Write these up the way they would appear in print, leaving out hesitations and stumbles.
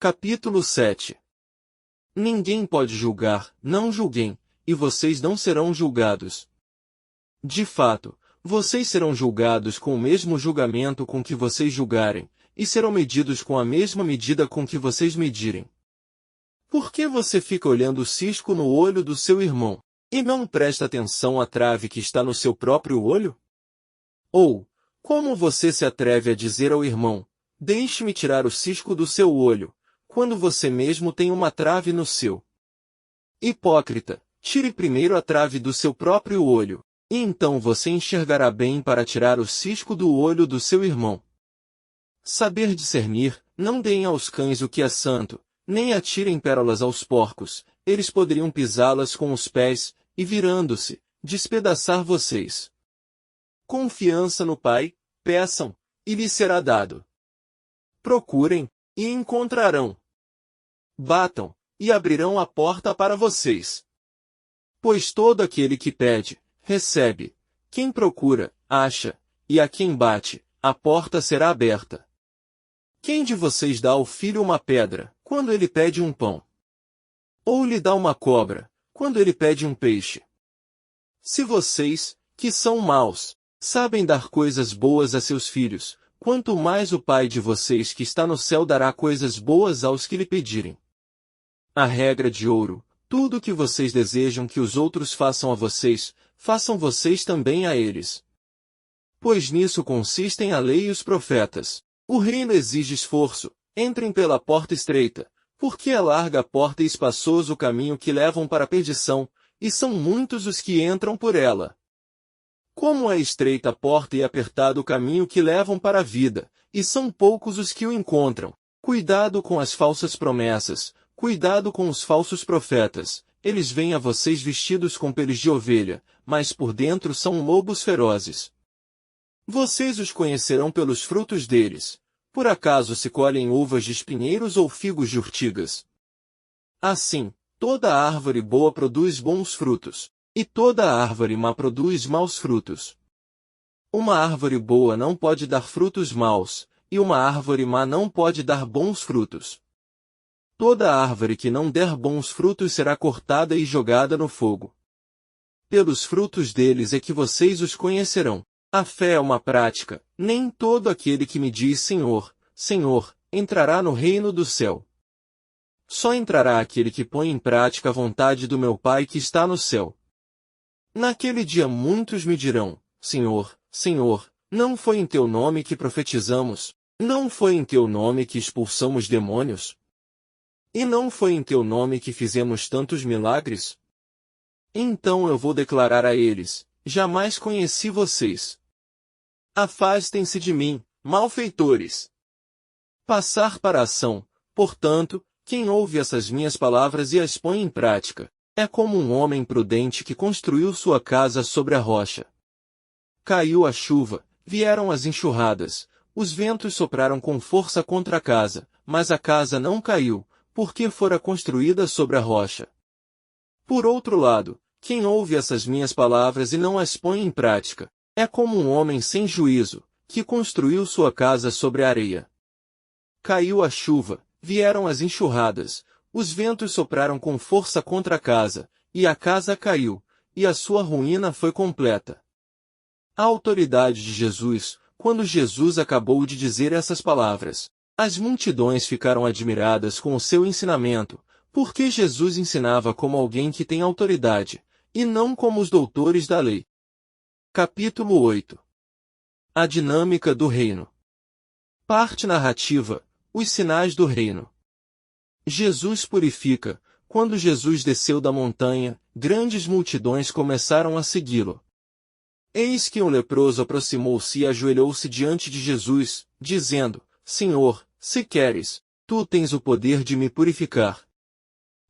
Capítulo 7. Ninguém pode julgar, não julguem, e vocês não serão julgados. De fato, vocês serão julgados com o mesmo julgamento com que vocês julgarem, e serão medidos com a mesma medida com que vocês medirem. Por que você fica olhando o cisco no olho do seu irmão, e não presta atenção à trave que está no seu próprio olho? Ou, como você se atreve a dizer ao irmão, deixe-me tirar o cisco do seu olho, quando você mesmo tem uma trave no seu? Hipócrita, tire primeiro a trave do seu próprio olho, e então você enxergará bem para tirar o cisco do olho do seu irmão. Saber discernir, não deem aos cães o que é santo, nem atirem pérolas aos porcos, eles poderiam pisá-las com os pés, e virando-se, despedaçar vocês. Confiança no Pai, peçam, e lhes será dado. Procurem, e encontrarão. Batam, e abrirão a porta para vocês. Pois todo aquele que pede, recebe. Quem procura, acha, e a quem bate, a porta será aberta. Quem de vocês dá ao filho uma pedra, quando ele pede um pão? Ou lhe dá uma cobra, quando ele pede um peixe? Se vocês, que são maus, sabem dar coisas boas a seus filhos, quanto mais o Pai de vocês que está no céu dará coisas boas aos que lhe pedirem. A regra de ouro: tudo o que vocês desejam que os outros façam a vocês, façam vocês também a eles. Pois nisso consistem a lei e os profetas. O reino exige esforço, entrem pela porta estreita, porque é larga a porta e espaçoso o caminho que levam para a perdição, e são muitos os que entram por ela. Como é estreita a porta e apertado o caminho que levam para a vida, e são poucos os que o encontram. Cuidado com as falsas promessas, cuidado com os falsos profetas, eles vêm a vocês vestidos com peles de ovelha, mas por dentro são lobos ferozes. Vocês os conhecerão pelos frutos deles. Por acaso se colhem uvas de espinheiros ou figos de urtigas? Assim, toda árvore boa produz bons frutos, e toda árvore má produz maus frutos. Uma árvore boa não pode dar frutos maus, e uma árvore má não pode dar bons frutos. Toda árvore que não der bons frutos será cortada e jogada no fogo. Pelos frutos deles é que vocês os conhecerão. A fé é uma prática, nem todo aquele que me diz Senhor, Senhor, entrará no reino do céu. Só entrará aquele que põe em prática a vontade do meu Pai que está no céu. Naquele dia muitos me dirão, Senhor, Senhor, não foi em teu nome que profetizamos, não foi em teu nome que expulsamos demônios? E não foi em teu nome que fizemos tantos milagres? Então eu vou declarar a eles, jamais conheci vocês. Afastem-se de mim, malfeitores. Passar para a ação, portanto, quem ouve essas minhas palavras e as põe em prática, é como um homem prudente que construiu sua casa sobre a rocha. Caiu a chuva, vieram as enxurradas, os ventos sopraram com força contra a casa, mas a casa não caiu, porque fora construída sobre a rocha. Por outro lado, quem ouve essas minhas palavras e não as põe em prática, é como um homem sem juízo, que construiu sua casa sobre a areia. Caiu a chuva, vieram as enxurradas, os ventos sopraram com força contra a casa, e a casa caiu, e a sua ruína foi completa. A autoridade de Jesus, quando Jesus acabou de dizer essas palavras, as multidões ficaram admiradas com o seu ensinamento, porque Jesus ensinava como alguém que tem autoridade, e não como os doutores da lei. Capítulo 8. A dinâmica do reino. Parte narrativa: os sinais do reino. Jesus purifica. Quando Jesus desceu da montanha, grandes multidões começaram a segui-lo. Eis que um leproso aproximou-se e ajoelhou-se diante de Jesus, dizendo, Senhor, se queres, tu tens o poder de me purificar.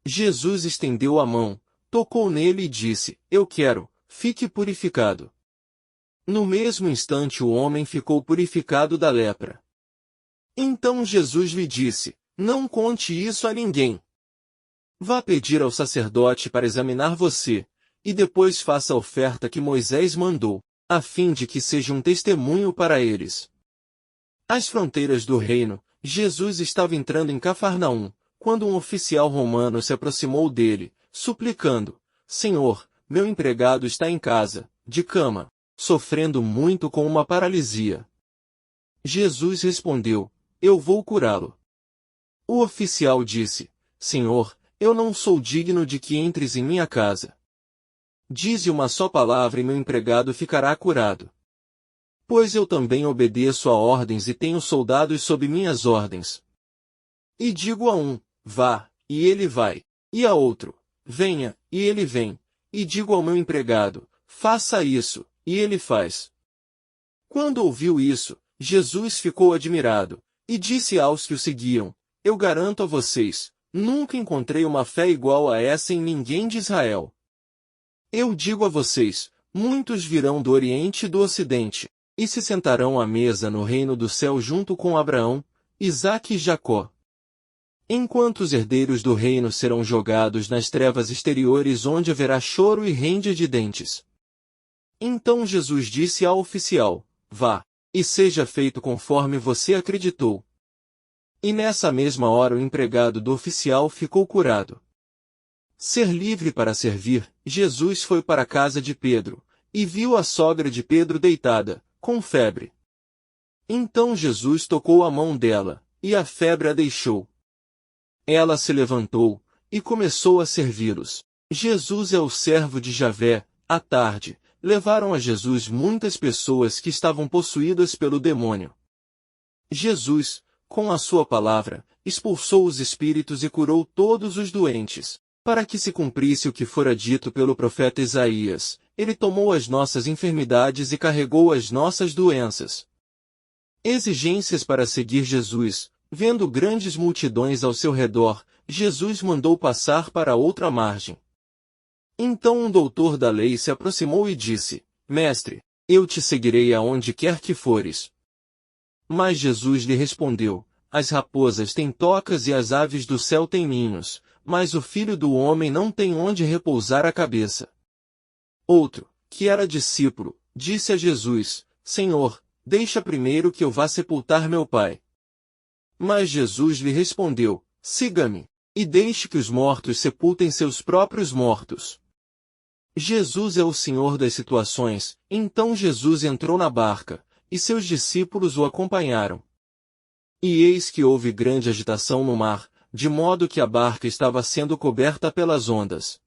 Jesus estendeu a mão, tocou nele e disse, Eu quero, fique purificado. No mesmo instante o homem ficou purificado da lepra. Então Jesus lhe disse, Não conte isso a ninguém. Vá pedir ao sacerdote para examinar você, e depois faça a oferta que Moisés mandou, a fim de que seja um testemunho para eles. As fronteiras do reino, Jesus estava entrando em Cafarnaum, quando um oficial romano se aproximou dele, suplicando: Senhor, meu empregado está em casa, de cama, sofrendo muito com uma paralisia. Jesus respondeu: Eu vou curá-lo. O oficial disse: Senhor, eu não sou digno de que entres em minha casa. Dize uma só palavra e meu empregado ficará curado. Pois eu também obedeço a ordens e tenho soldados sob minhas ordens. E digo a um: vá, e ele vai. E a outro: venha, e ele vem. E digo ao meu empregado: faça isso, e ele faz. Quando ouviu isso, Jesus ficou admirado, e disse aos que o seguiam: Eu garanto a vocês, nunca encontrei uma fé igual a essa em ninguém de Israel. Eu digo a vocês, muitos virão do Oriente e do Ocidente, e se sentarão à mesa no reino do céu junto com Abraão, Isaque e Jacó. Enquanto os herdeiros do reino serão jogados nas trevas exteriores onde haverá choro e ranger de dentes. Então Jesus disse ao oficial: Vá, e seja feito conforme você acreditou. E nessa mesma hora o empregado do oficial ficou curado. Ser livre para servir, Jesus foi para a casa de Pedro, e viu a sogra de Pedro deitada, com febre. Então Jesus tocou a mão dela, e a febre a deixou. Ela se levantou, e começou a servi-los. Jesus é o servo de Javé. À tarde, levaram a Jesus muitas pessoas que estavam possuídas pelo demônio. Jesus, com a sua palavra, expulsou os espíritos e curou todos os doentes. Para que se cumprisse o que fora dito pelo profeta Isaías, ele tomou as nossas enfermidades e carregou as nossas doenças. Exigências para seguir Jesus. Vendo grandes multidões ao seu redor, Jesus mandou passar para outra margem. Então um doutor da lei se aproximou e disse: Mestre, eu te seguirei aonde quer que fores. Mas Jesus lhe respondeu: As raposas têm tocas e as aves do céu têm ninhos, mas o Filho do Homem não tem onde repousar a cabeça. Outro, que era discípulo, disse a Jesus: Senhor, deixa primeiro que eu vá sepultar meu pai. Mas Jesus lhe respondeu: Siga-me, e deixe que os mortos sepultem seus próprios mortos. Jesus é o Senhor das situações. Então Jesus entrou na barca, e seus discípulos o acompanharam. E eis que houve grande agitação no mar, de modo que a barca estava sendo coberta pelas ondas.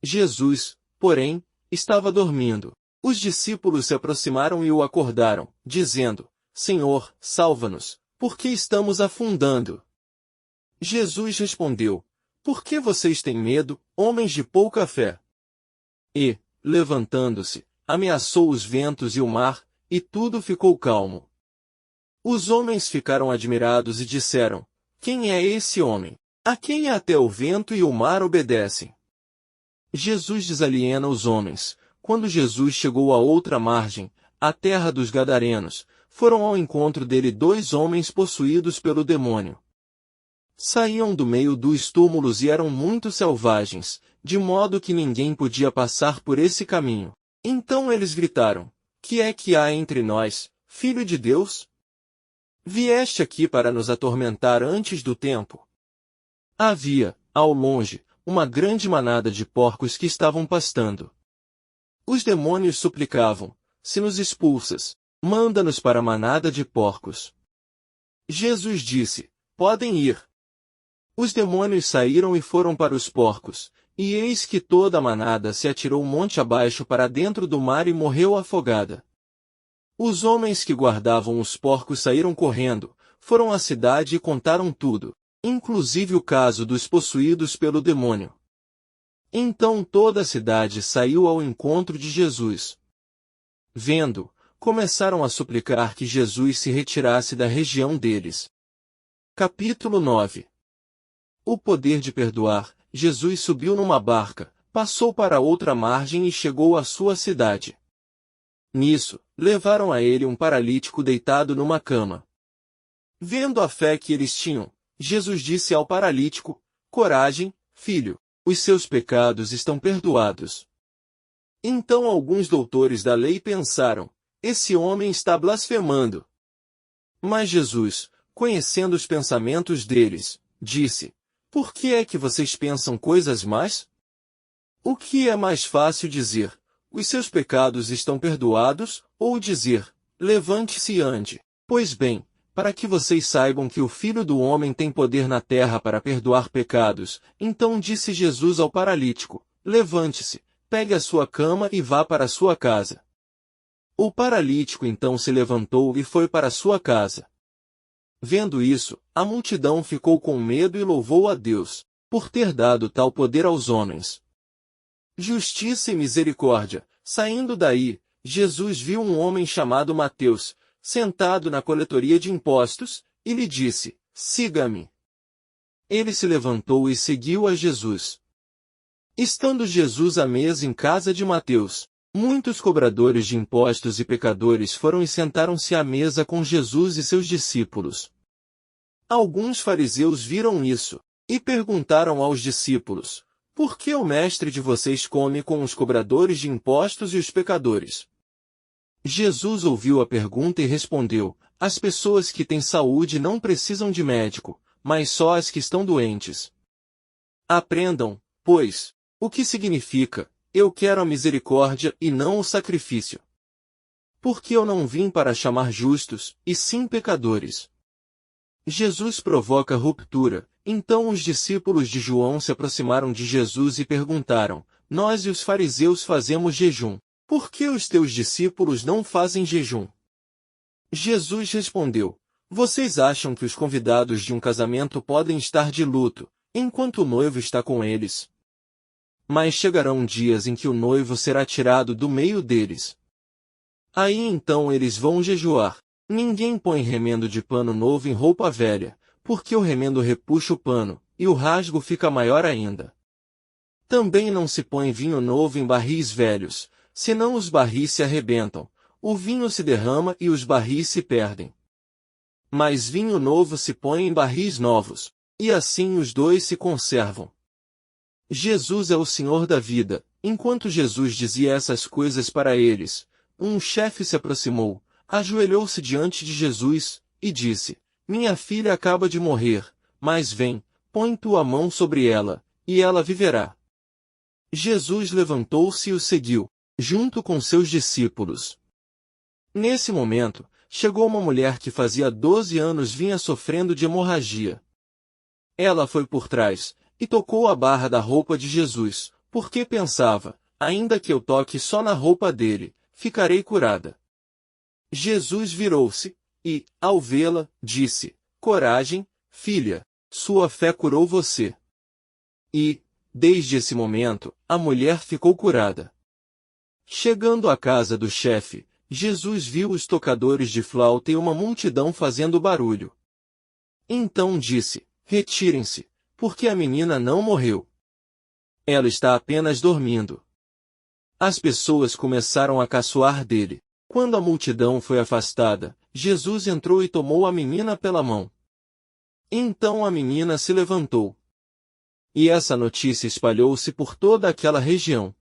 Jesus, porém, estava dormindo. Os discípulos se aproximaram e o acordaram, dizendo: Senhor, salva-nos, porque estamos afundando. Jesus respondeu: Por que vocês têm medo, homens de pouca fé? E, levantando-se, ameaçou os ventos e o mar, e tudo ficou calmo. Os homens ficaram admirados e disseram: Quem é esse homem? A quem até o vento e o mar obedecem? Jesus desaliena os homens. Quando Jesus chegou à outra margem, a terra dos Gadarenos, foram ao encontro dele 2 homens possuídos pelo demônio. Saíam do meio dos túmulos e eram muito selvagens, de modo que ninguém podia passar por esse caminho. Então eles gritaram: Que é que há entre nós, Filho de Deus? Vieste aqui para nos atormentar antes do tempo? Havia, ao longe, uma grande manada de porcos que estavam pastando. Os demônios suplicavam: Se nos expulsas, manda-nos para a manada de porcos. Jesus disse: Podem ir. Os demônios saíram e foram para os porcos, e eis que toda a manada se atirou monte abaixo para dentro do mar e morreu afogada. Os homens que guardavam os porcos saíram correndo, foram à cidade e contaram tudo, inclusive o caso dos possuídos pelo demônio. Então toda a cidade saiu ao encontro de Jesus. Vendo, começaram a suplicar que Jesus se retirasse da região deles. Capítulo 9. O poder de perdoar. Jesus subiu numa barca, passou para outra margem e chegou à sua cidade. Nisso, levaram a ele um paralítico deitado numa cama. Vendo a fé que eles tinham, Jesus disse ao paralítico: Coragem, filho, os seus pecados estão perdoados. Então alguns doutores da lei pensaram: Esse homem está blasfemando. Mas Jesus, conhecendo os pensamentos deles, disse: Por que é que vocês pensam coisas más? O que é mais fácil dizer: os seus pecados estão perdoados, ou dizer: levante-se e ande? Pois bem, para que vocês saibam que o Filho do Homem tem poder na terra para perdoar pecados, então disse Jesus ao paralítico: levante-se, pegue a sua cama e vá para a sua casa. O paralítico então se levantou e foi para sua casa. Vendo isso, a multidão ficou com medo e louvou a Deus, por ter dado tal poder aos homens. Justiça e misericórdia. Saindo daí, Jesus viu um homem chamado Mateus, sentado na coletoria de impostos, e lhe disse: siga-me. Ele se levantou e seguiu a Jesus. Estando Jesus à mesa em casa de Mateus, muitos cobradores de impostos e pecadores foram e sentaram-se à mesa com Jesus e seus discípulos. Alguns fariseus viram isso, e perguntaram aos discípulos: por que o mestre de vocês come com os cobradores de impostos e os pecadores? Jesus ouviu a pergunta e respondeu: as pessoas que têm saúde não precisam de médico, mas só as que estão doentes. Aprendam, pois, o que significa: eu quero a misericórdia e não o sacrifício. Porque eu não vim para chamar justos, e sim pecadores. Jesus provoca ruptura. Então os discípulos de João se aproximaram de Jesus e perguntaram: nós e os fariseus fazemos jejum. Por que os teus discípulos não fazem jejum? Jesus respondeu: vocês acham que os convidados de um casamento podem estar de luto, enquanto o noivo está com eles? Mas chegarão dias em que o noivo será tirado do meio deles. Aí então eles vão jejuar. Ninguém põe remendo de pano novo em roupa velha, porque o remendo repuxa o pano, e o rasgo fica maior ainda. Também não se põe vinho novo em barris velhos, senão os barris se arrebentam, o vinho se derrama e os barris se perdem. Mas vinho novo se põe em barris novos, e assim os dois se conservam. Jesus é o Senhor da vida. Enquanto Jesus dizia essas coisas para eles, um chefe se aproximou, ajoelhou-se diante de Jesus, e disse: minha filha acaba de morrer, mas vem, põe tua mão sobre ela, e ela viverá. Jesus levantou-se e o seguiu, junto com seus discípulos. Nesse momento, chegou uma mulher que fazia 12 anos vinha sofrendo de hemorragia. Ela foi por trás, e tocou a barra da roupa de Jesus, porque pensava: ainda que eu toque só na roupa dele, ficarei curada. Jesus virou-se, e, ao vê-la, disse: coragem, filha, sua fé curou você. E, desde esse momento, a mulher ficou curada. Chegando à casa do chefe, Jesus viu os tocadores de flauta e uma multidão fazendo barulho. Então disse: retirem-se, porque a menina não morreu. Ela está apenas dormindo. As pessoas começaram a caçoar dele. Quando a multidão foi afastada, Jesus entrou e tomou a menina pela mão. Então a menina se levantou. E essa notícia espalhou-se por toda aquela região.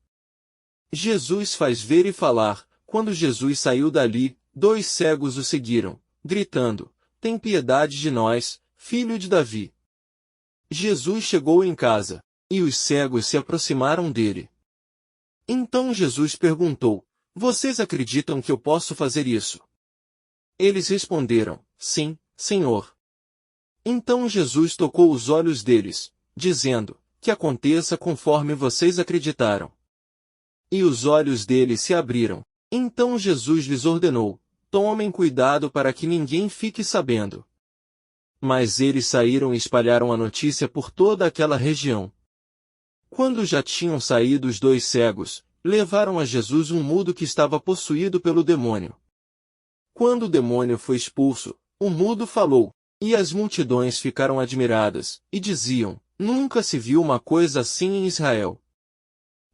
Jesus faz ver e falar. Quando Jesus saiu dali, 2 cegos o seguiram, gritando: tem piedade de nós, filho de Davi. Jesus chegou em casa, e os cegos se aproximaram dele. Então Jesus perguntou: vocês acreditam que eu posso fazer isso? Eles responderam: sim, Senhor. Então Jesus tocou os olhos deles, dizendo: que aconteça conforme vocês acreditaram. E os olhos deles se abriram. Então Jesus lhes ordenou: tomem cuidado para que ninguém fique sabendo. Mas eles saíram e espalharam a notícia por toda aquela região. Quando já tinham saído os 2 cegos, levaram a Jesus um mudo que estava possuído pelo demônio. Quando o demônio foi expulso, o mudo falou, e as multidões ficaram admiradas, e diziam: nunca se viu uma coisa assim em Israel.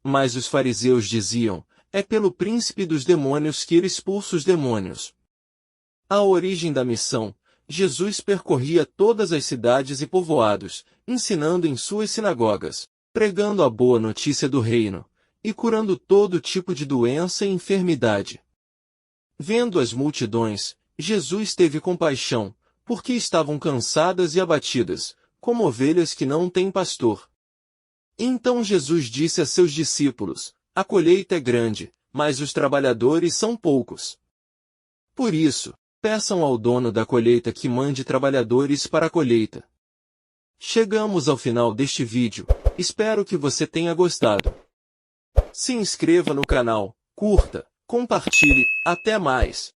Mas os fariseus diziam: é pelo príncipe dos demônios que ele expulsa os demônios. A origem da missão: Jesus percorria todas as cidades e povoados, ensinando em suas sinagogas, pregando a boa notícia do reino, e curando todo tipo de doença e enfermidade. Vendo as multidões, Jesus teve compaixão, porque estavam cansadas e abatidas, como ovelhas que não têm pastor. Então Jesus disse a seus discípulos: a colheita é grande, mas os trabalhadores são poucos. Por isso, peçam ao dono da colheita que mande trabalhadores para a colheita. Chegamos ao final deste vídeo, espero que você tenha gostado. Se inscreva no canal, curta, compartilhe, até mais!